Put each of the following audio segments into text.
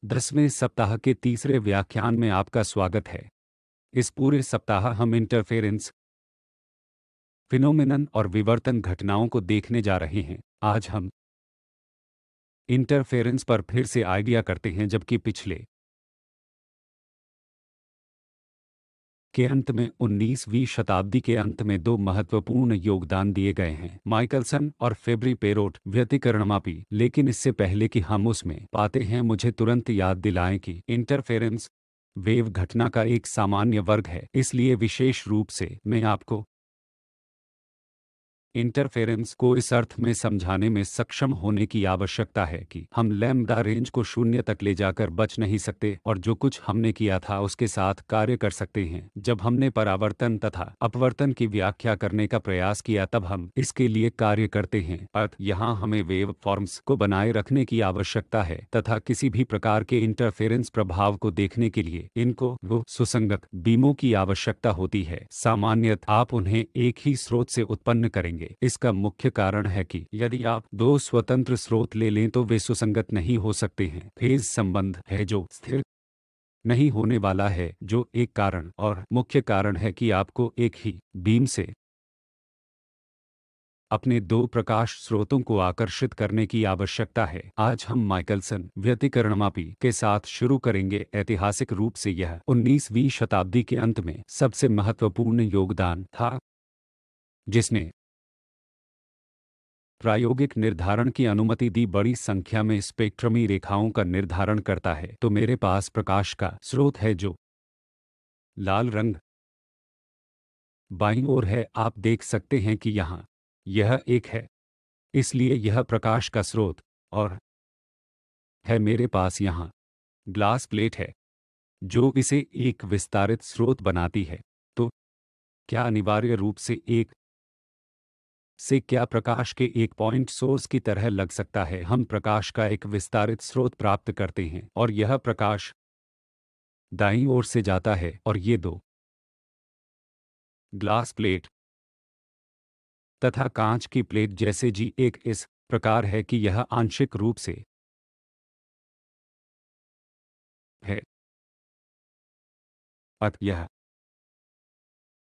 10वें सप्ताह के तीसरे व्याख्यान में आपका स्वागत है। इस पूरे सप्ताह हम इंटरफेरेंस फिनोमेनन और विवर्तन घटनाओं को देखने जा रहे हैं। आज हम इंटरफेरेंस पर फिर से आइडिया करते हैं, जबकि पिछले के अंत में 19वीं शताब्दी के अंत में दो महत्वपूर्ण योगदान दिए गए हैं, माइकलसन और फेब्री पेरोट व्यतिकरणमापी। लेकिन इससे पहले कि हम उसमें पाते हैं, मुझे तुरंत याद दिलाएं कि इंटरफेरेंस वेव घटना का एक सामान्य वर्ग है। इसलिए विशेष रूप से मैं आपको इंटरफेरेंस को इस अर्थ में समझाने में सक्षम होने की आवश्यकता है कि हम लैम्ब्डा रेंज को शून्य तक ले जाकर बच नहीं सकते और जो कुछ हमने किया था उसके साथ कार्य कर सकते हैं। जब हमने परावर्तन तथा अपवर्तन की व्याख्या करने का प्रयास किया, तब हम इसके लिए कार्य करते हैं। अर्थ यहाँ हमें वेव फॉर्म्स को बनाए रखने की आवश्यकता है तथा किसी भी प्रकार के इंटरफेरेंस प्रभाव को देखने के लिए इनको वो सुसंगत बीमों की आवश्यकता होती है। सामान्यतः आप उन्हें एक ही स्रोत से उत्पन्न करेंगे। इसका मुख्य कारण है कि यदि आप दो स्वतंत्र स्रोत ले लें तो वे सुसंगत नहीं हो सकते हैं। फेज संबंध है जो स्थिर नहीं होने वाला है, जो एक कारण और मुख्य कारण है कि आपको एक ही बीम से अपने दो प्रकाश स्रोतों को आकर्षित करने की आवश्यकता है। आज हम माइकलसन व्यतिकरणमापी के साथ शुरू करेंगे। ऐतिहासिक रूप से यह 19वीं शताब्दी के अंत में सबसे महत्वपूर्ण योगदान था, जिसने प्रायोगिक निर्धारण की अनुमति दी। बड़ी संख्या में स्पेक्ट्रमी रेखाओं का निर्धारण करता है। तो मेरे पास प्रकाश का स्रोत है जो लाल रंग बाईं ओर है। आप देख सकते हैं कि यहाँ यह एक है, इसलिए यह प्रकाश का स्रोत और है। मेरे पास यहाँ ग्लास प्लेट है जो इसे एक विस्तारित स्रोत बनाती है। तो क्या अनिवार्य रूप से एक से क्या प्रकाश के एक पॉइंट सोर्स की तरह लग सकता है? हम प्रकाश का एक विस्तारित स्रोत प्राप्त करते हैं और यह प्रकाश दाईं ओर से जाता है और ये दो ग्लास प्लेट तथा कांच की प्लेट जैसे जी एक इस प्रकार है कि यह आंशिक रूप से है। अतः यह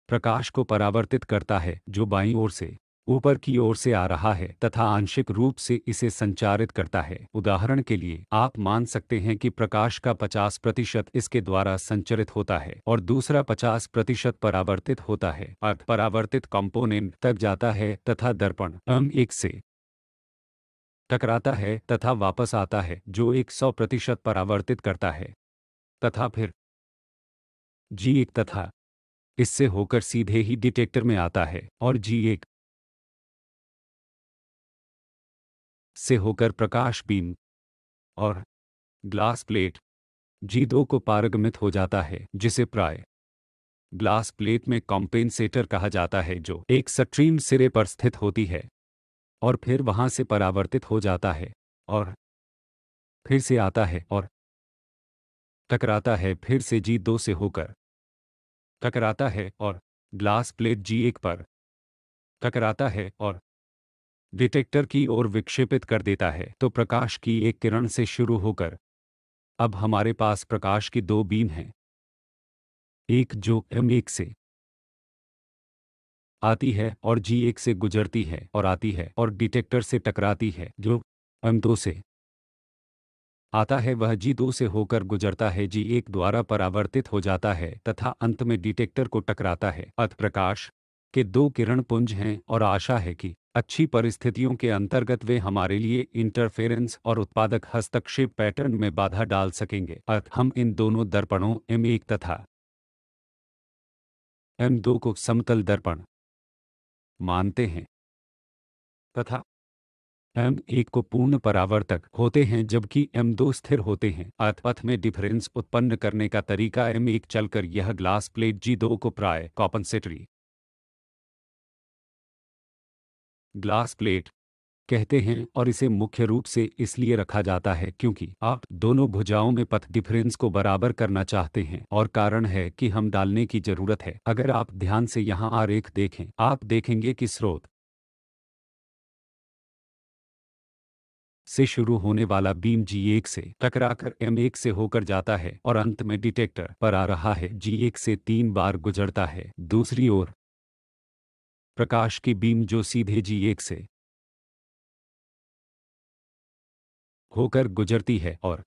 प्रकाश को परावर्तित करता है जो बाईं ओर से ऊपर की ओर से आ रहा है तथा आंशिक रूप से इसे संचारित करता है। उदाहरण के लिए आप मान सकते हैं कि प्रकाश का 50% इसके द्वारा संचरित होता है और दूसरा 50% परावर्तित होता है। अर्थ परावर्तित कंपोनेंट तक जाता है तथा दर्पण एक से टकराता है तथा वापस आता है, जो 100% परावर्तित करता है तथा फिर G1 तथा इससे होकर सीधे ही डिटेक्टर में आता है और G1 से होकर प्रकाश बीम और ग्लास प्लेट G2 को पारगमित हो जाता है, जिसे प्राय ग्लास प्लेट में कॉम्पेंसेटर कहा जाता है, जो एक स्ट्रीम सिरे पर स्थित होती है और फिर वहां से परावर्तित हो जाता है और फिर से आता है और टकराता है, फिर से G2 से होकर टकराता है और ग्लास प्लेट G1 पर टकराता है और डिटेक्टर की ओर विक्षेपित कर देता है। तो प्रकाश की एक किरण से शुरू होकर अब हमारे पास प्रकाश की दो बीम हैं, एक जो M1 से आती है और G1 से गुजरती है और आती है और डिटेक्टर से टकराती है। जो M2 से आता है वह G2 से होकर गुजरता है, G1 द्वारा परावर्तित हो जाता है तथा अंत में डिटेक्टर को टकराता है। अतः प्रकाश के दो किरण पुंज हैं और आशा है कि अच्छी परिस्थितियों के अंतर्गत वे हमारे लिए इंटरफेरेंस और उत्पादक हस्तक्षेप पैटर्न में बाधा डाल सकेंगे। अतः हम इन दोनों दर्पणों M1 तथा M2 को समतल दर्पण मानते हैं तथा M1 को पूर्ण परावर्तक होते हैं जबकि M2 स्थिर होते हैं। अतः पथ में डिफरेंस उत्पन्न करने का तरीका M1 चलकर यह ग्लास प्लेट G2 को प्राय कॉम्पनसेटरी ग्लास प्लेट कहते हैं और इसे मुख्य रूप से इसलिए रखा जाता है क्योंकि आप दोनों भुजाओं में पथ डिफरेंस को बराबर करना चाहते हैं और कारण है कि हम डालने की जरूरत है। अगर आप ध्यान से यहाँ आरेख देखें, आप देखेंगे कि स्रोत से शुरू होने वाला बीम G1 से टकराकर M1 से होकर जाता है और अंत में डिटेक्टर पर आ रहा है G1 से 3 बार गुजरता है। दूसरी ओर प्रकाश की बीम जो सीधे G1 से होकर गुजरती है और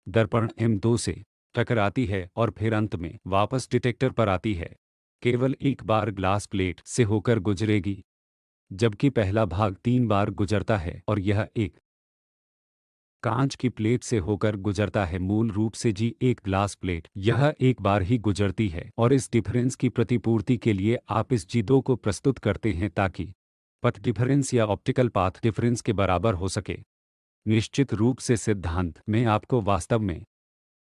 दर्पण M2 से टकराती है और फिर अंत में वापस डिटेक्टर पर आती है, केवल एक बार ग्लास प्लेट से होकर गुजरेगी, जबकि पहला भाग 3 बार गुजरता है और यह एक कांच की प्लेट से होकर गुजरता है। मूल रूप से G1 ग्लास प्लेट यह एक बार ही गुजरती है और इस डिफरेंस की प्रतिपूर्ति के लिए आप इस G2 को प्रस्तुत करते हैं ताकि पथ डिफरेंस या ऑप्टिकल पाथ डिफरेंस के बराबर हो सके। निश्चित रूप से सिद्धांत में आपको वास्तव में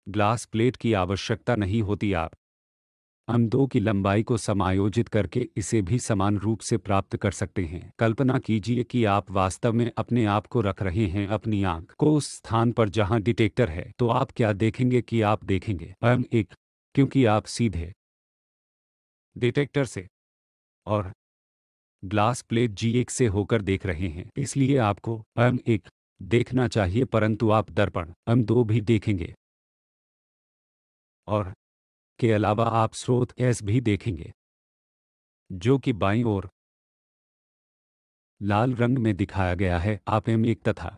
ग्लास प्लेट की आवश्यकता नहीं होती, आप M2 की लंबाई को समायोजित करके इसे भी समान रूप से प्राप्त कर सकते हैं। कल्पना कीजिए कि आप वास्तव में अपने आप को रख रहे हैं अपनी आंख को उस स्थान पर जहां डिटेक्टर है, तो आप क्या देखेंगे कि आप देखेंगे M1, क्योंकि आप सीधे डिटेक्टर से और ग्लास प्लेट G1 से होकर देख रहे हैं, इसलिए आपको M1 देखना चाहिए, परंतु आप दर्पण M2 भी देखेंगे और के अलावा आप स्रोत एस भी देखेंगे, जो कि बाईं ओर लाल रंग में दिखाया गया है। आप M1 तथा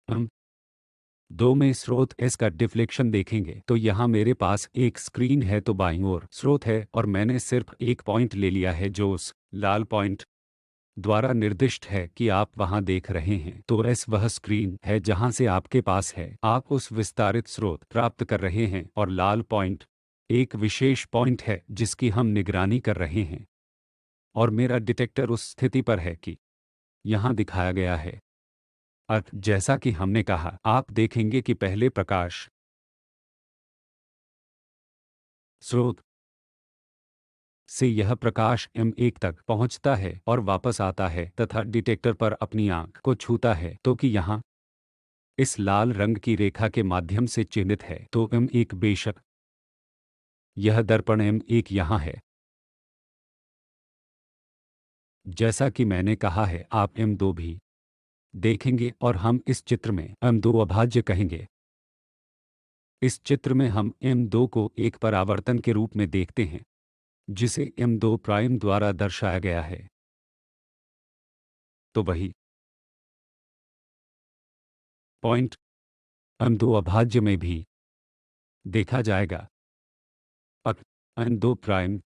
M2 में स्रोत एस का डिफ्लेक्शन देखेंगे। तो यहाँ मेरे पास एक स्क्रीन है, तो बाईं ओर स्रोत है और मैंने सिर्फ एक पॉइंट ले लिया है जो उस लाल पॉइंट द्वारा निर्दिष्ट है कि आप वहां देख रहे हैं। तो एस वह स्क्रीन है जहां से आपके पास है, आप उस विस्तारित स्रोत प्राप्त कर रहे हैं और लाल पॉइंट एक विशेष पॉइंट है जिसकी हम निगरानी कर रहे हैं और मेरा डिटेक्टर उस स्थिति पर है कि यहां दिखाया गया है। जैसा कि हमने कहा, आप देखेंगे कि पहले प्रकाश स्रोत से यह प्रकाश M1 तक पहुंचता है और वापस आता है तथा डिटेक्टर पर अपनी आंख को छूता है, तो कि यहाँ इस लाल रंग की रेखा के माध्यम से चिह्नित है। तो M1 बेशक यह दर्पण M1 यहाँ है, जैसा कि मैंने कहा है, आप M2 भी देखेंगे और हम इस चित्र में M2 अभाज्य कहेंगे। इस चित्र में हम M2 को एक परावर्तन के रूप में देखते हैं जिसे M2 प्राइम द्वारा दर्शाया गया है। तो वही पॉइंट M2 अभाज्य में भी देखा जाएगा। अब M2 प्राइम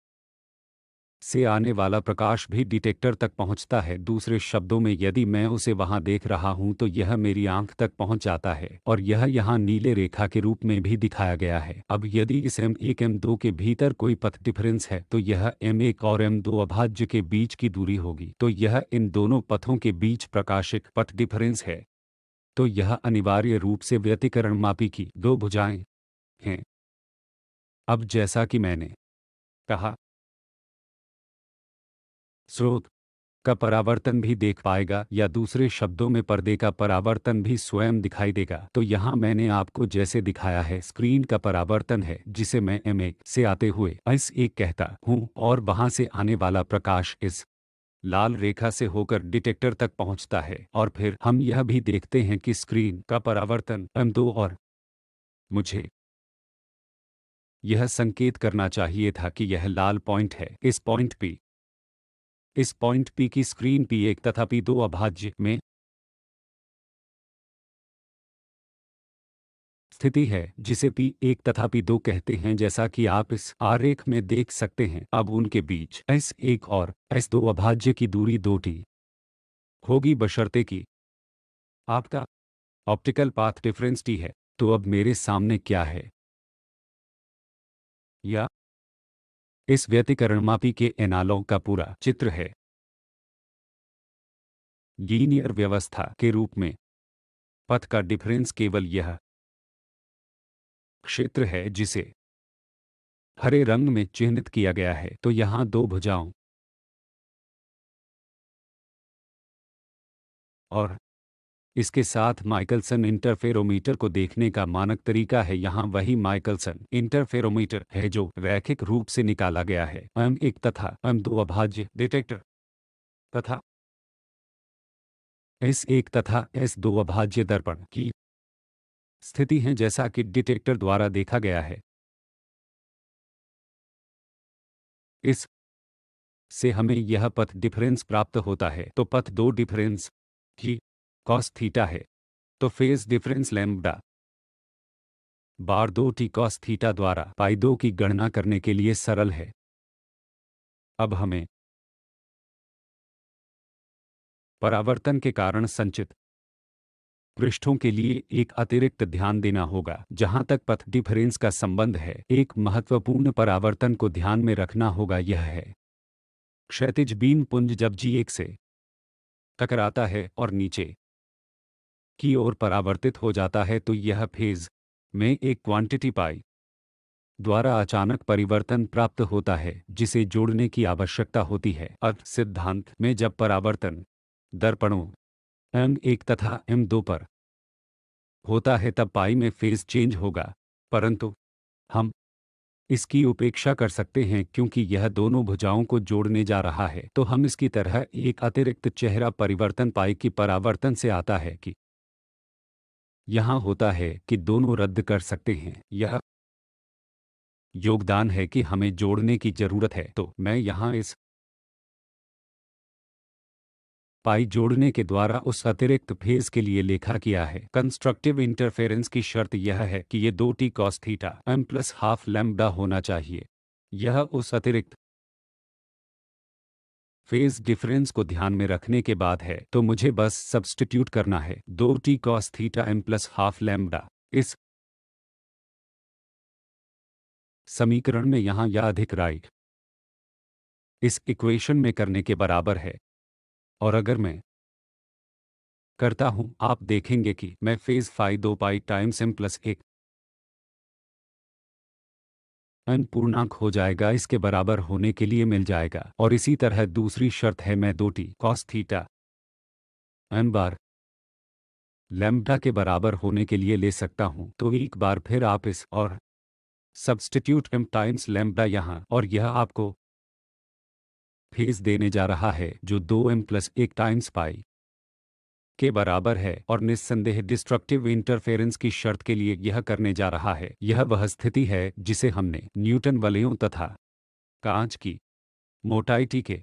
से आने वाला प्रकाश भी डिटेक्टर तक पहुंचता है। दूसरे शब्दों में, यदि मैं उसे वहां देख रहा हूं तो यह मेरी आंख तक पहुंच जाता है और यह यहां नीले रेखा के रूप में भी दिखाया गया है। अब यदि इस M1 M2 के भीतर कोई पथ डिफरेंस है तो यह M1 और M2 अभाज्य के बीच की दूरी होगी। तो यह इन दोनों पथों के बीच प्रकाशिक पथ डिफरेंस है। तो यह अनिवार्य रूप से व्यतिकरण मापी की दो भुजाएं हैं। अब जैसा कि मैंने कहा, स्रोत का परावर्तन भी देख पाएगा, या दूसरे शब्दों में पर्दे का परावर्तन भी स्वयं दिखाई देगा। तो यहाँ मैंने आपको जैसे दिखाया है, स्क्रीन का परावर्तन है जिसे मैं M1 से आते हुए S1 कहता हूँ और वहाँ से आने वाला प्रकाश इस लाल रेखा से होकर डिटेक्टर तक पहुँचता है और फिर हम यह भी देखते हैं कि स्क्रीन का परावर्तन M2 और मुझे यह संकेत करना चाहिए था कि यह लाल पॉइंट है। इस पॉइंट P की स्क्रीन P1 तथा P2 अभाज्य में स्थिति है, जिसे P1 तथा P2 कहते हैं, जैसा कि आप इस आरेख में देख सकते हैं। अब उनके बीच S1 और S2 अभाज्य की दूरी 2t होगी, बशर्ते कि आपका ऑप्टिकल पाथ डिफरेंस t है। तो अब मेरे सामने क्या है, या इस व्यतिकरणमापी के एनालॉग का पूरा चित्र है। लीनियर व्यवस्था के रूप में पथ का डिफरेंस केवल यह क्षेत्र है जिसे हरे रंग में चिह्नित किया गया है। तो यहाँ दो भुजाओं और इसके साथ माइकलसन इंटरफेरोमीटर को देखने का मानक तरीका है। यहाँ वही माइकलसन इंटरफेरोमीटर है जो रैखिक रूप से निकाला गया है। M1 तथा M2 अभाज्य डिटेक्टर तथा S1 तथा S2 अभाज्य दर्पण की स्थिति हैं जैसा कि डिटेक्टर द्वारा देखा गया है। इस से हमें यह पथ डिफरेंस प्राप्त होता है। तो पथ 2 डिफरेंस की कॉस थीटा है। तो फेज डिफरेंस लैम्ब्डा बार 2 टी कॉस थीटा द्वारा पाई 2 की गणना करने के लिए सरल है। अब हमें परावर्तन के कारण संचित पृष्ठों के लिए एक अतिरिक्त ध्यान देना होगा। जहां तक पथ डिफरेंस का संबंध है, एक महत्वपूर्ण परावर्तन को ध्यान में रखना होगा, यह है क्षैतिज बीम पुंज जब G1 से टकराता है और नीचे की ओर परावर्तित हो जाता है तो यह फेज में एक क्वांटिटी पाई द्वारा अचानक परिवर्तन प्राप्त होता है जिसे जोड़ने की आवश्यकता होती है। अर्थ सिद्धांत में जब परावर्तन दर्पणों M1 तथा M2 पर होता है तब पाई में फेज चेंज होगा, परंतु हम इसकी उपेक्षा कर सकते हैं क्योंकि यह दोनों भुजाओं को जोड़ने जा रहा है। तो हम इसकी तरह एक अतिरिक्त चेहरा परिवर्तन पाई की परावर्तन से आता है कि यहाँ होता है कि दोनों रद्द कर सकते हैं। यह योगदान है कि हमें जोड़ने की जरूरत है। तो मैं यहाँ इस पाई जोड़ने के द्वारा उस अतिरिक्त फेज के लिए लेखा किया है। कंस्ट्रक्टिव इंटरफेरेंस की शर्त यह है कि ये 2 T cos theta m plus half lambda होना चाहिए। यह उस अतिरिक्त फेज डिफरेंस को ध्यान में रखने के बाद है। तो मुझे बस सब्स्टिट्यूट करना है 2 T cos theta m plus half lambda इस समीकरण में यहाँ या अधिक राइट इस इक्वेशन में करने के बराबर है। और अगर मैं करता हूं, आप देखेंगे कि मैं phase phi 2 pi times m plus 1 n पूर्णांक हो जाएगा इसके बराबर होने के लिए मिल जाएगा। और इसी तरह दूसरी शर्त है मैं 2 टी कॉस थीटा m बार लैम्ब्डा के बराबर होने के लिए ले सकता हूं। तो एक बार फिर आप इस और सब्स्टिट्यूट m टाइम्स लैम्ब्डा यहाँ, और यह आपको फेज देने जा रहा है जो 2m प्लस 1 टाइम्स पाई के बराबर है। और निस्संदेह डिस्ट्रक्टिव इंटरफेरेंस की शर्त के लिए यह करने जा रहा है। यह वह स्थिति है जिसे हमने न्यूटन वलयों तथा कांच की मोटाई टी के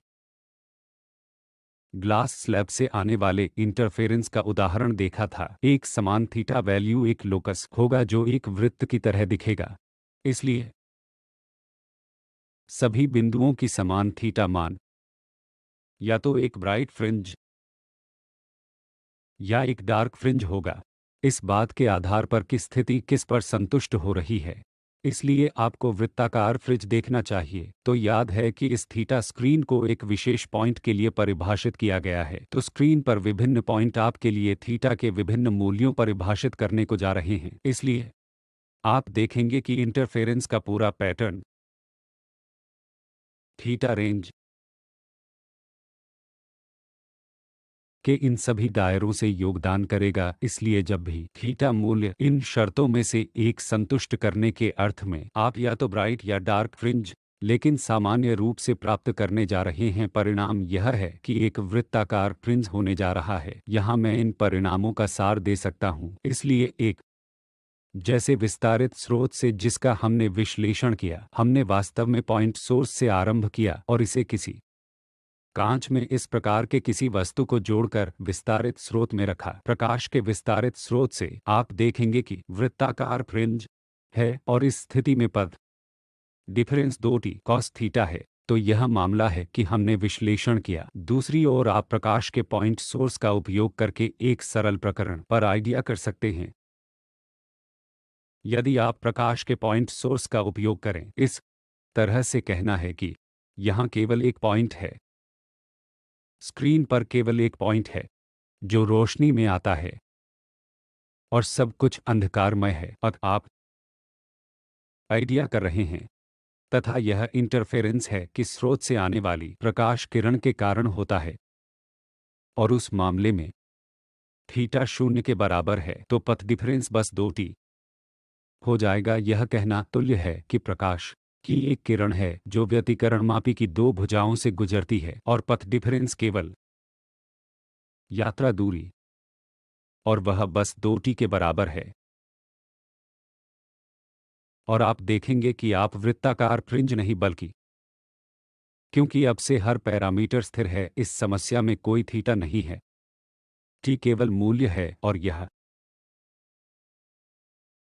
ग्लास स्लैब से आने वाले इंटरफेरेंस का उदाहरण देखा था। एक समान थीटा वैल्यू एक लोकस होगा जो एक वृत्त की तरह दिखेगा। इसलिए सभी बिंदुओं की समान थीटा मान या तो एक ब्राइट फ्रिंज या एक डार्क फ्रिंज होगा, इस बात के आधार पर कि स्थिति किस पर संतुष्ट हो रही है। इसलिए आपको वृत्ताकार फ्रिंज देखना चाहिए। तो याद है कि इस थीटा स्क्रीन को एक विशेष पॉइंट के लिए परिभाषित किया गया है। तो स्क्रीन पर विभिन्न पॉइंट आपके लिए थीटा के विभिन्न मूल्यों परिभाषित करने को जा रहे हैं। इसलिए आप देखेंगे कि इंटरफेरेंस का पूरा पैटर्न थीटा रेंज के इन सभी दायरों से योगदान करेगा। इसलिए जब भी थीटा मूल्य इन शर्तों में से एक संतुष्ट करने के अर्थ में आप या तो ब्राइट या डार्क फ्रिंज लेकिन सामान्य रूप से प्राप्त करने जा रहे हैं, परिणाम यह है कि एक वृत्ताकार फ्रिंज होने जा रहा है। यहाँ मैं इन परिणामों का सार दे सकता हूँ। इसलिए एक जैसे विस्तारित स्रोत से जिसका हमने विश्लेषण किया, हमने वास्तव में पॉइंट सोर्स से आरंभ किया और इसे किसी कांच में इस प्रकार के किसी वस्तु को जोड़कर विस्तारित स्रोत में रखा। प्रकाश के विस्तारित स्रोत से आप देखेंगे कि वृत्ताकार फ्रिंज है और इस स्थिति में पथ डिफरेंस 2 टी कॉस थीटा है। तो यह मामला है कि हमने विश्लेषण किया। दूसरी ओर आप प्रकाश के पॉइंट सोर्स का उपयोग करके एक सरल प्रकरण पर आइडिया कर सकते हैं। यदि आप प्रकाश के पॉइंट सोर्स का उपयोग करें, इस तरह से कहना है कि यहाँ केवल एक पॉइंट है, स्क्रीन पर केवल एक पॉइंट है जो रोशनी में आता है और सब कुछ अंधकारमय है। अब आप आइडिया कर रहे हैं तथा यह इंटरफेरेंस है कि स्रोत से आने वाली प्रकाश किरण के कारण होता है और उस मामले में थीटा 0 के बराबर है। तो पथ डिफरेंस बस 2t हो जाएगा। यह कहना तुल्य है कि प्रकाश की एक किरण है जो व्यतिकरण मापी की 2 भुजाओं से गुजरती है और पथ डिफरेंस केवल यात्रा दूरी, और वह बस 2t के बराबर है। और आप देखेंगे कि आप वृत्ताकार फ्रिंज नहीं बल्कि, क्योंकि अब से हर पैरामीटर स्थिर है, इस समस्या में कोई थीटा नहीं है, टी केवल मूल्य है और यह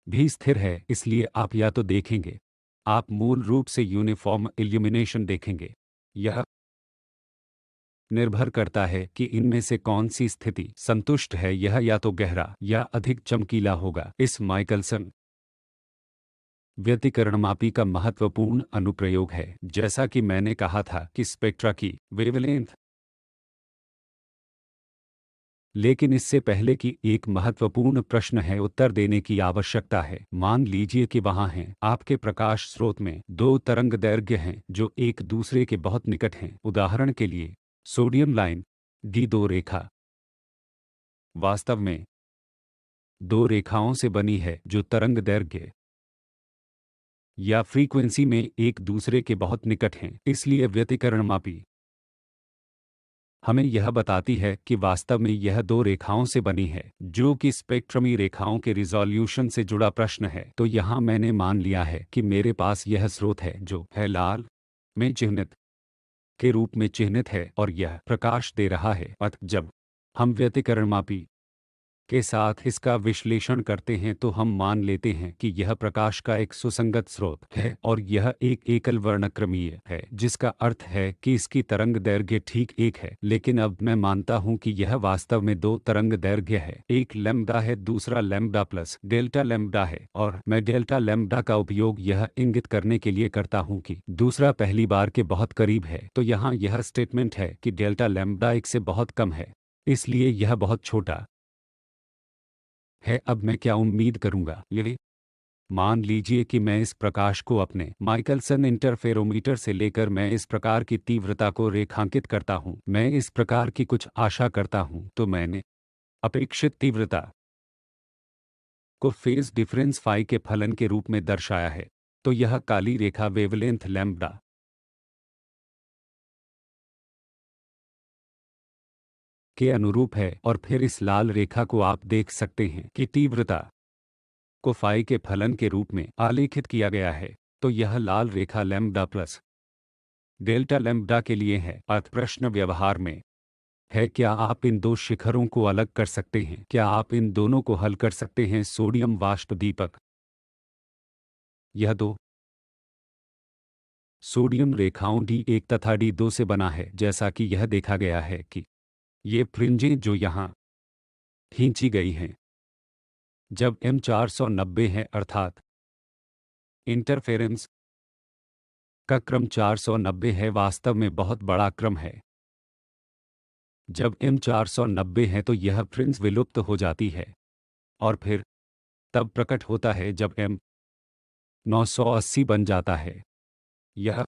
भी स्थिर है। इसलिए आप या तो देखेंगे, आप मूल रूप से यूनिफॉर्म इल्यूमिनेशन देखेंगे। यह निर्भर करता है कि इनमें से कौन सी स्थिति संतुष्ट है, यह या तो गहरा या अधिक चमकीला होगा। इस माइकलसन व्यतिकरणमापी का महत्वपूर्ण अनुप्रयोग है, जैसा कि मैंने कहा था कि स्पेक्ट्रा की वेवलेंथ। लेकिन इससे पहले कि एक महत्वपूर्ण प्रश्न है उत्तर देने की आवश्यकता है। मान लीजिए कि वहाँ हैं, आपके प्रकाश स्रोत में दो तरंग दैर्घ्य हैं जो एक दूसरे के बहुत निकट हैं। उदाहरण के लिए सोडियम लाइन डी दो रेखा वास्तव में दो रेखाओं से बनी है जो तरंग दैर्घ्य या फ्रीक्वेंसी में एक दूसरे के बहुत निकट हैं। इसलिए व्यतिकरणमापी हमें यह बताती है कि वास्तव में यह दो रेखाओं से बनी है, जो कि स्पेक्ट्रमी रेखाओं के रिजॉल्यूशन से जुड़ा प्रश्न है। तो यहाँ मैंने मान लिया है कि मेरे पास यह स्रोत है जो है लाल में चिह्नित के रूप में चिह्नित है और यह प्रकाश दे रहा है। अतः जब हम व्यतिकरणमापी के साथ इसका विश्लेषण करते हैं तो हम मान लेते हैं कि यह प्रकाश का एक सुसंगत स्रोत है और यह एक एकल वर्णक्रमीय है, जिसका अर्थ है कि इसकी तरंग दैर्घ्य ठीक एक है। लेकिन अब मैं मानता हूं कि यह वास्तव में दो तरंग दैर्घ्य है, एक लैम्ब्डा है, दूसरा लैम्ब्डा प्लस डेल्टा लैम्ब्डा है। और मैं डेल्टा लैम्ब्डा का उपयोग यह इंगित करने के लिए करता हूं कि दूसरा पहली बार के बहुत करीब है। तो यहाँ यह स्टेटमेंट है कि डेल्टा लैम्ब्डा एक से बहुत कम है, इसलिए यह बहुत छोटा है। अब मैं क्या उम्मीद करूंगा? यदि मान लीजिए कि मैं इस प्रकाश को अपने माइकलसन इंटरफेरोमीटर से लेकर मैं इस प्रकार की तीव्रता को रेखांकित करता हूं, मैं इस प्रकार की कुछ आशा करता हूं, तो मैंने अपेक्षित तीव्रता को फेज डिफरेंस फाई के फलन के रूप में दर्शाया है। तो यह काली रेखा वेवलेंथ लैम्ब्डा के अनुरूप है और फिर इस लाल रेखा को आप देख सकते हैं कि तीव्रता को फाई के फलन के रूप में आलेखित किया गया है। तो यह लाल रेखा लैम्ब्डा प्लस डेल्टा लैम्ब्डा के लिए है। अर्थ प्रश्न व्यवहार में है, क्या आप इन दो शिखरों को अलग कर सकते हैं? क्या आप इन दोनों को हल कर सकते हैं? सोडियम वाष्प दीपक, यह दो सोडियम रेखाओं D1 तथा D2 से बना है, जैसा कि यह देखा गया है कि ये फ्रिंजें जो यहाँ खींची गई हैं जब M 490 है, अर्थात इंटरफेरेंस का क्रम 490 है, वास्तव में बहुत बड़ा क्रम है। जब M 490 है तो यह फ्रिंज विलुप्त हो जाती है और फिर तब प्रकट होता है जब M 980 बन जाता है। यह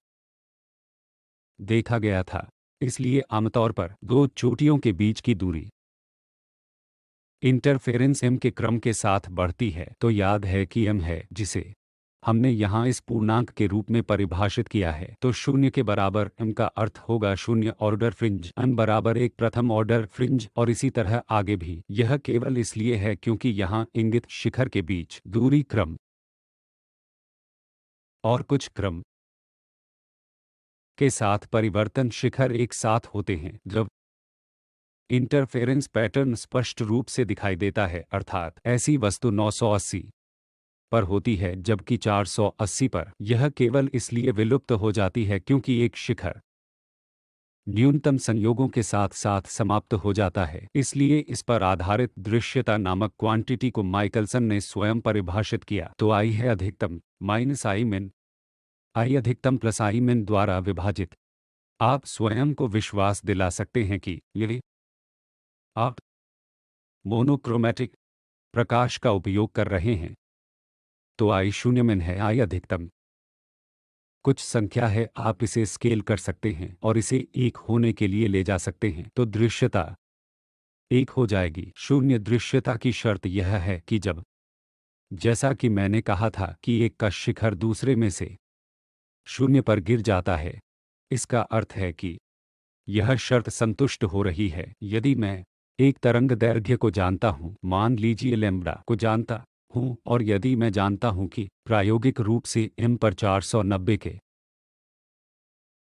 देखा गया था। इसलिए आमतौर पर दो चोटियों के बीच की दूरी इंटरफेरेंस M के क्रम के साथ बढ़ती है। तो याद है कि M है जिसे हमने यहाँ इस पूर्णांक के रूप में परिभाषित किया है। तो शून्य के बराबर M का अर्थ होगा शून्य ऑर्डर फ्रिंज, M बराबर एक प्रथम ऑर्डर फ्रिंज और इसी तरह आगे भी। यह केवल इसलिए है क्योंकि यहाँ इंगित शिखर के बीच दूरी क्रम और कुछ क्रम के साथ परिवर्तन शिखर एक साथ होते हैं। जब इंटरफेरेंस पैटर्न स्पष्ट रूप से दिखाई देता है, अर्थात ऐसी वस्तु 980 पर होती है जबकि 480 पर, यह केवल इसलिए विलुप्त हो जाती है क्योंकि एक शिखर न्यूनतम संयोगों के साथ साथ समाप्त हो जाता है। इसलिए इस पर आधारित दृश्यता नामक क्वांटिटी को माइकलसन ने स्वयं परिभाषित किया। तो आई है अधिकतम माइनस आई मिन, आई अधिकतम प्लस आई मिन द्वारा विभाजित। आप स्वयं को विश्वास दिला सकते हैं कि यदि आप मोनोक्रोमैटिक प्रकाश का उपयोग कर रहे हैं तो आई शून्य मिन है, आई अधिकतम कुछ संख्या है, आप इसे स्केल कर सकते हैं और इसे एक होने के लिए ले जा सकते हैं। तो दृश्यता एक हो जाएगी। शून्य दृश्यता की शर्त यह है कि जब, जैसा कि मैंने कहा था कि एक का शिखर दूसरे में से शून्य पर गिर जाता है, इसका अर्थ है कि यह शर्त संतुष्ट हो रही है। यदि मैं एक तरंग दैर्घ्य को जानता हूँ, मान लीजिए लैम्ब्डा को जानता हूँ, और यदि मैं जानता हूँ कि प्रायोगिक रूप से m पर 490 के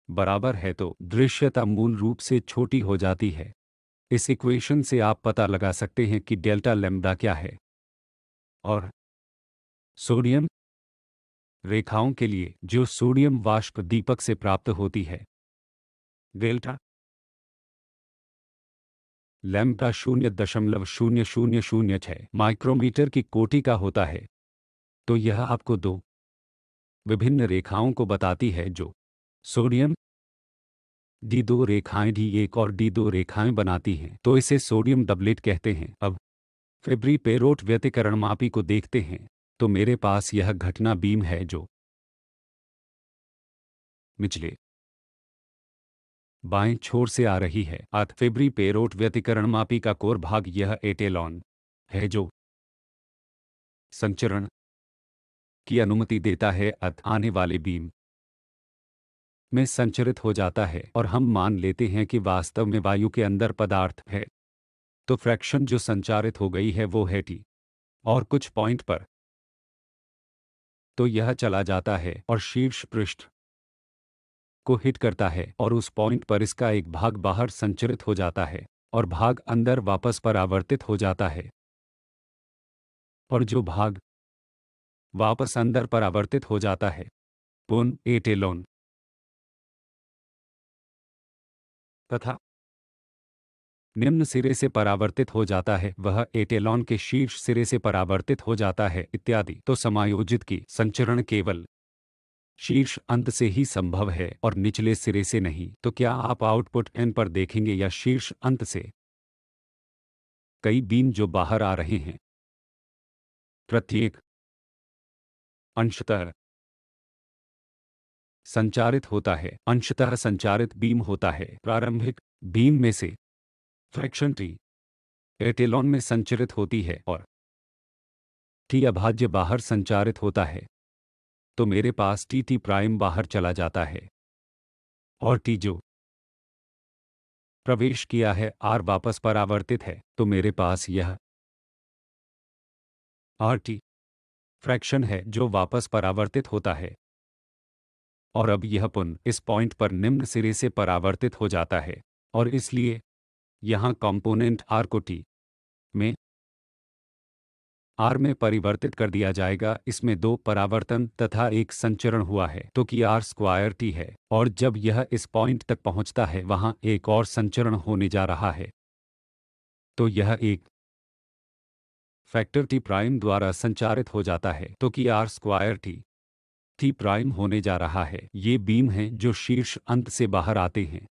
बराबर है तो दृश्यता मूल रूप से छोटी हो जाती है। इस इक्वेशन से आप पता लगा सकते हैं कि डेल्टा लैम्ब्डा क्या है। और सोडियम रेखाओं के लिए जो सोडियम वाष्प दीपक से प्राप्त होती है, डेल्टा लैम्ब्डा 0.0006 माइक्रोमीटर की कोटि का होता है। तो यह आपको दो विभिन्न रेखाओं को बताती है जो सोडियम डी दो रेखाएं डी एक और डी दो रेखाएं बनाती हैं, तो इसे सोडियम डबलेट कहते हैं। अब फेब्री पेरोट व्यतिकरण मापी को देखते हैं, तो मेरे पास यह घटना बीम है जो निचले बाएं छोर से आ रही है। अत फेब्री पेरोट व्यतिकरण मापी का कोर भाग यह एटेलॉन है जो संचरण की अनुमति देता है। अत आने वाले बीम में संचरित हो जाता है, और हम मान लेते हैं कि वास्तव में वायु के अंदर पदार्थ है। तो फ्रैक्शन जो संचारित हो गई है वो है टी, और कुछ पॉइंट पर तो यह चला जाता है और शीर्ष पृष्ठ को हिट करता है, और उस पॉइंट पर इसका एक भाग बाहर संचरित हो जाता है और भाग अंदर वापस परावर्तित हो जाता है। और जो भाग वापस अंदर परावर्तित हो जाता है पुन एटेलॉन तथा निम्न सिरे से परावर्तित हो जाता है, वह एटेलॉन के शीर्ष सिरे से परावर्तित हो जाता है इत्यादि। तो समायोजित की संचरण केवल शीर्ष अंत से ही संभव है और निचले सिरे से नहीं। तो क्या आप आउटपुट n पर देखेंगे या शीर्ष अंत से कई बीम जो बाहर आ रहे हैं, प्रत्येक अंशतः संचारित होता है, अंशतः संचारित बीम होता है। प्रारंभिक बीम में से फ्रैक्शन टी एटेलॉन में संचरित होती है और टी अभाज्य बाहर संचारित होता है। तो मेरे पास टी टी प्राइम बाहर चला जाता है, और टी जो प्रवेश किया है आर वापस परावर्तित है। तो मेरे पास यह आर टी फ्रैक्शन है जो वापस परावर्तित होता है, और अब यह पुन इस पॉइंट पर निम्न सिरे से परावर्तित हो जाता है, और इसलिए यहाँ कॉम्पोनेंट आर को टी में आर में परिवर्तित कर दिया जाएगा। इसमें दो परावर्तन तथा एक संचरण हुआ है, तो कि आर स्क्वायर टी है, और जब यह इस पॉइंट तक पहुंचता है वहां एक और संचरण होने जा रहा है। तो यह एक फैक्टर टी प्राइम द्वारा संचारित हो जाता है, तो कि R square T T prime होने जा रहा है। ये बीम हैं जो शीर्ष अंत से बाहर आते हैं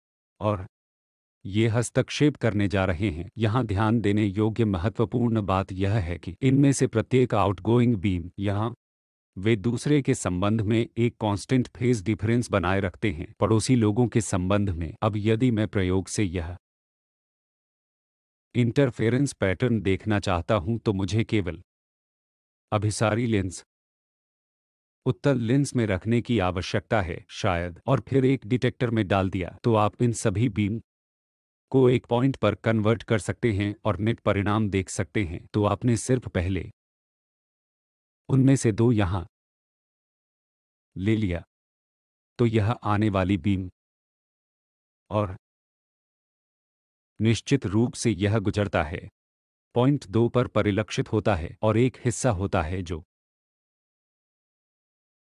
और ये हस्तक्षेप करने जा रहे हैं। यहाँ ध्यान देने योग्य महत्वपूर्ण बात यह है कि इनमें से प्रत्येक आउटगोइंग बीम यहाँ वे दूसरे के संबंध में एक कांस्टेंट फेज डिफरेंस बनाए रखते हैं पड़ोसी लोगों के संबंध में। अब यदि मैं प्रयोग से यह इंटरफेरेंस पैटर्न देखना चाहता हूं तो मुझे केवल अभिसारी लेंस उत्तल लेंस में रखने की आवश्यकता है शायद, और फिर एक डिटेक्टर में डाल दिया तो आप इन सभी बीम को एक पॉइंट पर कन्वर्ट कर सकते हैं और नेट परिणाम देख सकते हैं। तो आपने सिर्फ पहले उनमें से दो यहाँ ले लिया, तो यह आने वाली बीम और निश्चित रूप से यह गुजरता है पॉइंट 2 पर परिलक्षित होता है, और एक हिस्सा होता है जो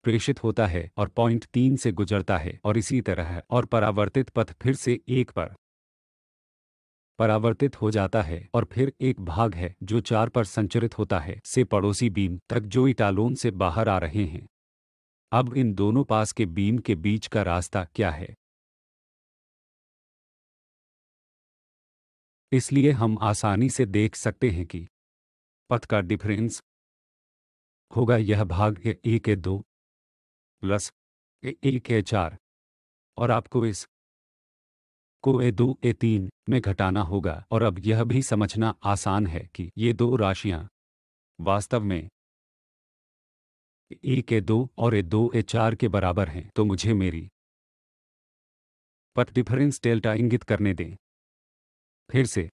प्रेषित होता है और पॉइंट 3 से गुजरता है, और इसी तरह, और परावर्तित पथ फिर से 1 पर परावर्तित हो जाता है, और फिर एक भाग है जो 4 पर संचरित होता है से पड़ोसी बीम तक जो इटालोन से बाहर आ रहे हैं। अब इन दोनों पास के बीम के बीच का रास्ता क्या है? इसलिए हम आसानी से देख सकते हैं कि पथ का डिफरेंस होगा यह भाग ए के 2 प्लस ए के 4, और आपको इस को ए 2 ए 3 में घटाना होगा। और अब यह भी समझना आसान है कि ये दो राशियां वास्तव में ए के 2 और ए 2 ए 4 के बराबर हैं। तो मुझे मेरी पथ डिफरेंस डेल्टा इंगित करने दें। फिर से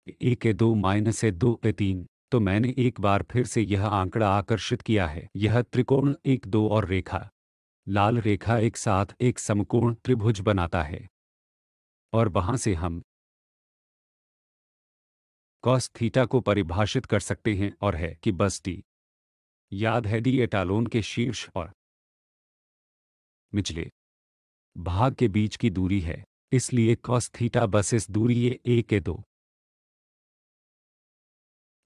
एक ए दो माइनस ए दो ए तीन। तो मैंने एक बार फिर से यह आंकड़ा आकर्षित किया है। यह त्रिकोण एक दो और रेखा, लाल रेखा एक साथ एक समकोण त्रिभुज बनाता है, और वहां से हम कॉस थीटा को परिभाषित कर सकते हैं, और है कि बस टी याद है डी एटालोन के शीर्ष और निचले भाग के बीच की दूरी है। इसलिए कॉस थीटा बस इस दूरी ए के दो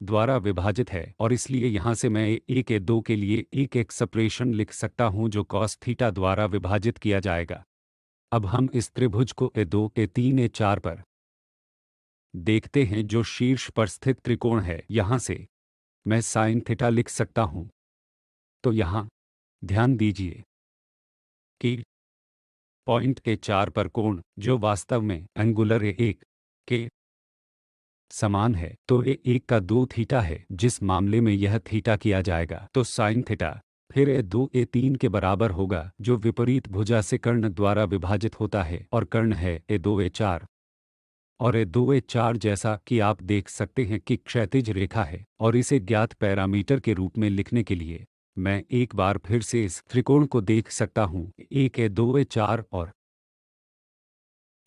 द्वारा विभाजित है, और इसलिए यहां से मैं ए के दो के लिए एक एक्सप्रेशन लिख सकता हूं जो कॉस थीटा द्वारा विभाजित किया जाएगा। अब हम इस त्रिभुज को ए दो ए तीन ए चार पर देखते हैं जो शीर्ष पर स्थित त्रिकोण है। यहां से मैं साइन थीटा लिख सकता हूं। तो यहां ध्यान दीजिए कि पॉइंट ए चार पर कोण जो वास्तव में एंगुलर ए एक के समान है, तो ए एक का दो थीटा है, जिस मामले में यह थीटा किया जाएगा तो साइन थीटा फिर ए दो ए तीन के बराबर होगा, जो विपरीत भुजा से कर्ण द्वारा विभाजित होता है, और कर्ण है ए दो ए चार। और ए दो ए चार जैसा कि आप देख सकते हैं कि क्षैतिज रेखा है, और इसे ज्ञात पैरामीटर के रूप में लिखने के लिए मैं एक बार फिर से इस त्रिकोण को देख सकता हूं, एक ए दो ए चार, और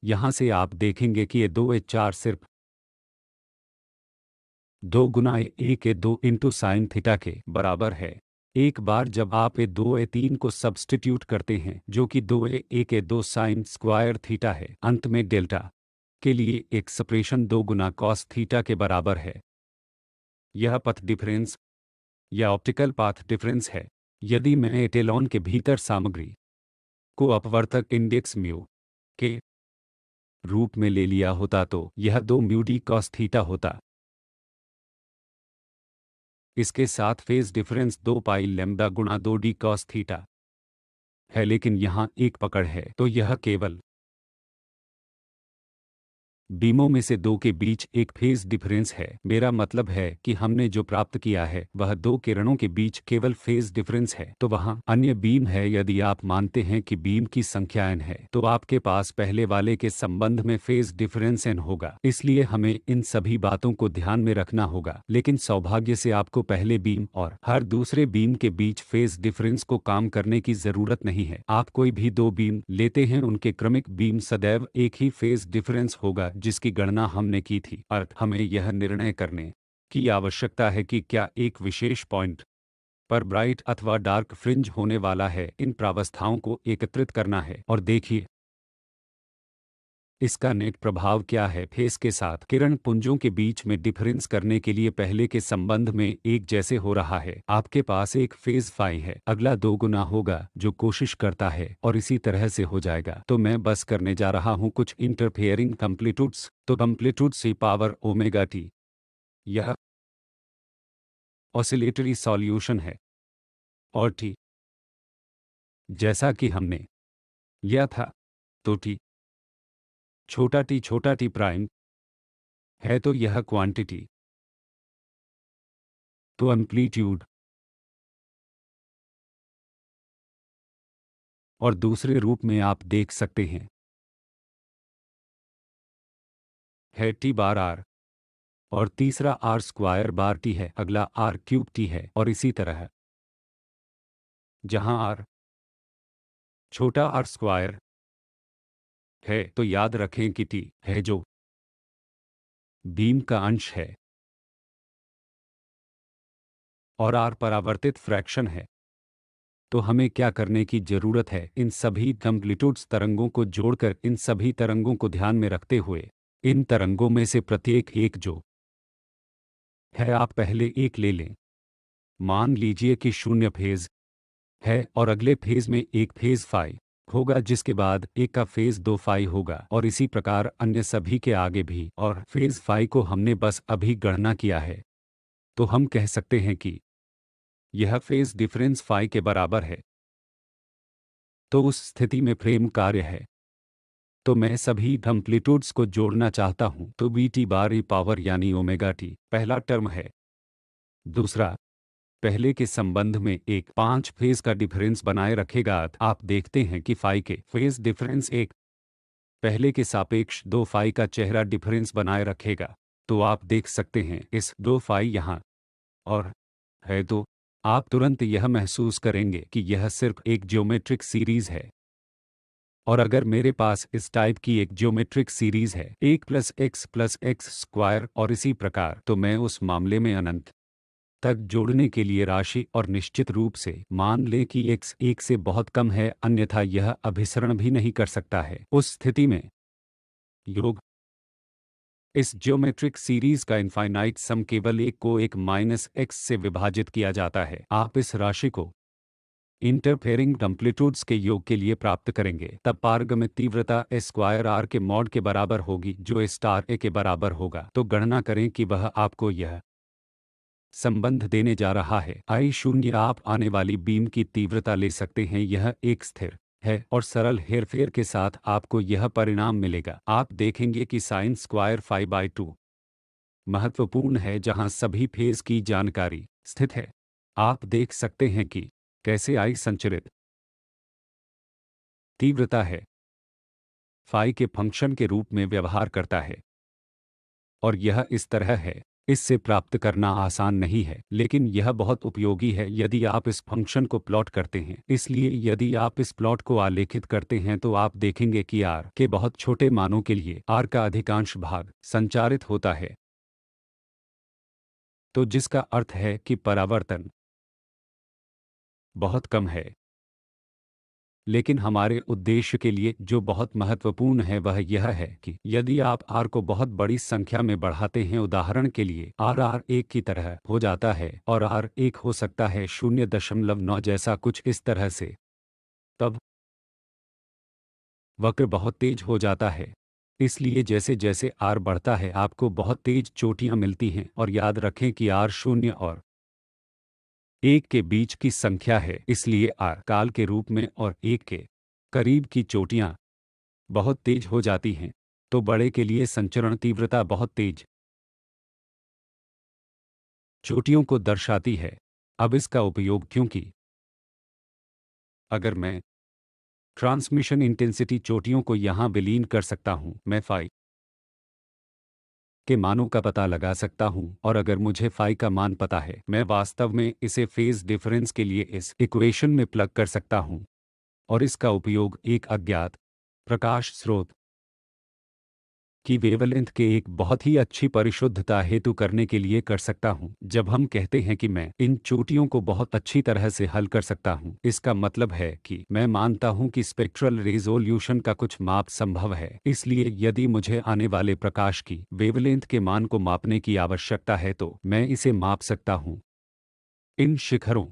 यहां से आप देखेंगे कि ए दो ए चार सिर्फ दो गुना ए के दो इंटू साइन थीटा के बराबर है। एक बार जब आप ए दो ए तीन को सब्स्टिट्यूट करते हैं, जो कि दो ए के दो साइन स्क्वायर थीटा है, अंत में डेल्टा के लिए एक्सप्रेशन दो गुना कॉस थीटा के बराबर है। यह पथ डिफरेंस या ऑप्टिकल पाथ डिफरेंस है। यदि मैं एटेलॉन के भीतर सामग्री को अपवर्तक इंडेक्स म्यू के रूप में ले लिया होता तो यह दो म्यू डी कॉस थीटा होता। इसके साथ फेज डिफरेंस 2 पाई लैम्ब्डा गुणा 2 डी कॉस थीटा है, लेकिन यहाँ एक पकड़ है, तो यह केवल बीमों में से दो के बीच एक फेज डिफरेंस है। मेरा मतलब है कि हमने जो प्राप्त किया है वह दो किरणों के बीच केवल फेज डिफरेंस है। तो वहाँ अन्य बीम है। यदि आप मानते हैं कि बीम की संख्या n है, तो आपके पास पहले वाले के संबंध में फेज डिफरेंस n होगा। इसलिए हमें इन सभी बातों को ध्यान में रखना होगा, लेकिन सौभाग्य से आपको पहले बीम और हर दूसरे बीम के बीच फेज डिफरेंस को काम करने की जरूरत नहीं है। आप कोई भी दो बीम लेते हैं, उनके क्रमिक बीम सदैव एक ही फेज डिफरेंस होगा जिसकी गणना हमने की थी। अर्थ हमें यह निर्णय करने की आवश्यकता है कि क्या एक विशेष पॉइंट पर ब्राइट अथवा डार्क फ्रिंज होने वाला है। इन प्रावस्थाओं को एकत्रित करना है और देखिए इसका नेट प्रभाव क्या है। फेस के साथ किरण पुंजों के बीच में डिफरेंस करने के लिए पहले के संबंध में एक जैसे हो रहा है। आपके पास एक फेज फाई है, अगला दो गुना होगा जो कोशिश करता है, और इसी तरह से हो जाएगा। तो मैं बस करने जा रहा हूं कुछ इंटरफेयरिंग कम्प्लीट्यूड्स। तो कम्प्लीट्यूड सी पावर ओमेगा टी यह ऑसिलेटरी सॉल्यूशन है, और टी जैसा कि हमने लिया था तो टी छोटा टी प्राइम है, तो यह क्वांटिटी तो एम्पलीट्यूड, और दूसरे रूप में आप देख सकते हैं है टी बार आर, और तीसरा आर स्क्वायर बार टी है, अगला आर क्यूब टी है, और इसी तरह जहां आर छोटा आर स्क्वायर है, तो याद रखें कि टी है जो बीम का अंश है, और आर परावर्तित फ्रैक्शन है। तो हमें क्या करने की जरूरत है, इन सभी एम्पलीट्यूड्स तरंगों को जोड़कर, इन सभी तरंगों को ध्यान में रखते हुए इन तरंगों में से प्रत्येक एक जो है, आप पहले एक ले लें। मान लीजिए कि शून्य फेज है, और अगले फेज में एक फेज फाई होगा, जिसके बाद एक का फेज दो फाई होगा, और इसी प्रकार अन्य सभी के आगे भी। और फेज फाई को हमने बस अभी गणना किया है, तो हम कह सकते हैं कि यह फेज डिफरेंस फाई के बराबर है। तो उस स्थिति में फ्रेम कार्य है। तो मैं सभी एम्पलीट्यूड्स को जोड़ना चाहता हूं, तो बी टी बार ई पावर यानी ओमेगा टी पहला टर्म है। दूसरा पहले के संबंध में एक 5 फेज का डिफरेंस बनाए रखेगा। आप देखते हैं कि फाई के फेज डिफरेंस एक पहले के सापेक्ष 2 फाई का चेहरा डिफरेंस बनाए रखेगा। तो आप देख सकते हैं इस 2 फाई यहाँ और है, तो आप तुरंत यह महसूस करेंगे कि यह सिर्फ एक ज्योमेट्रिक सीरीज है। और अगर मेरे पास इस टाइप की एक ज्योमेट्रिक सीरीज है 1 + x + x² और इसी प्रकार, तो मैं उस मामले में अनंत तक जोड़ने के लिए राशि और निश्चित रूप से मान लें कि x 1 से बहुत कम है, अन्यथा यह अभिसरण भी नहीं कर सकता है। उस स्थिति में योग इस ज्योमेट्रिक सीरीज का इनफाइनाइट सम केवल 1 को 1 - x से विभाजित किया जाता है। आप इस राशि को इंटरफेरिंग एम्पलीट्यूड्स के योग के लिए प्राप्त करेंगे, तब पारगम्य तीव्रता a² r के मॉड के बराबर होगी, जो a* के बराबर होगा। तो गणना करें कि वह आपको यह संबंध देने जा रहा है। I0 आप आने वाली बीम की तीव्रता ले सकते हैं, यह एक स्थिर है और सरल हेरफेर के साथ आपको यह परिणाम मिलेगा। आप देखेंगे कि sin² φ/2 महत्वपूर्ण है, जहां सभी फेज की जानकारी स्थित है। आप देख सकते हैं कि कैसे I संचरित तीव्रता है फाई के फंक्शन के रूप में व्यवहार करता है और यह इस तरह है। इससे प्राप्त करना आसान नहीं है, लेकिन यह बहुत उपयोगी है यदि आप इस फंक्शन को प्लॉट करते हैं। इसलिए यदि आप इस प्लॉट को आलेखित करते हैं तो आप देखेंगे कि r के बहुत छोटे मानों के लिए r का अधिकांश भाग संचारित होता है, तो जिसका अर्थ है कि परावर्तन बहुत कम है। लेकिन हमारे उद्देश्य के लिए जो बहुत महत्वपूर्ण है वह यह है कि यदि आप r को बहुत बड़ी संख्या में बढ़ाते हैं, उदाहरण के लिए r 1 की तरह हो जाता है और r 1 हो सकता है 0.9 जैसा कुछ इस तरह से, तब वक्र बहुत तेज हो जाता है। इसलिए जैसे जैसे r बढ़ता है आपको बहुत तेज चोटियां मिलती हैं, और याद रखें कि r 0 और 1 के बीच की संख्या है, इसलिए r काल के रूप में और 1 के करीब की चोटियां बहुत तेज हो जाती हैं। तो बड़े के लिए संचरण तीव्रता बहुत तेज चोटियों को दर्शाती है। अब इसका उपयोग, क्योंकि अगर मैं ट्रांसमिशन इंटेंसिटी चोटियों को यहां विलीन कर सकता हूं, मैं फाई के मानों का पता लगा सकता हूं, और अगर मुझे फाई का मान पता है, मैं वास्तव में इसे फेज डिफरेंस के लिए इस इक्वेशन में प्लग कर सकता हूं और इसका उपयोग एक अज्ञात प्रकाश स्रोत की वेवलेंथ के एक बहुत ही अच्छी परिशुद्धता हेतु करने के लिए कर सकता हूं। जब हम कहते हैं कि मैं इन चोटियों को बहुत अच्छी तरह से हल कर सकता हूं, इसका मतलब है कि मैं मानता हूं कि स्पेक्ट्रल रिज़ोल्यूशन का कुछ माप संभव है। इसलिए यदि मुझे आने वाले प्रकाश की वेवलेंथ के मान को मापने की आवश्यकता है तो मैं इसे माप सकता हूं। इन शिखरों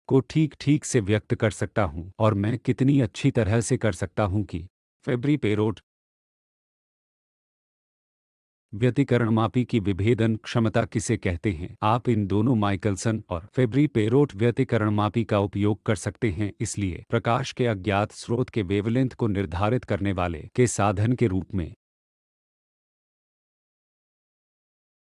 को ठीक ठीक से व्यक्त कर सकता हूं, और मैं कितनी अच्छी तरह से कर सकता हूं कि फेब्री पेरोट व्यतिकरणमापी की विभेदन क्षमता किसे कहते हैं। आप इन दोनों माइकलसन और फेब्री पेरोट व्यतिकरणमापी का उपयोग कर सकते हैं, इसलिए प्रकाश के अज्ञात स्रोत के वेवलेंथ को निर्धारित करने वाले के साधन के रूप में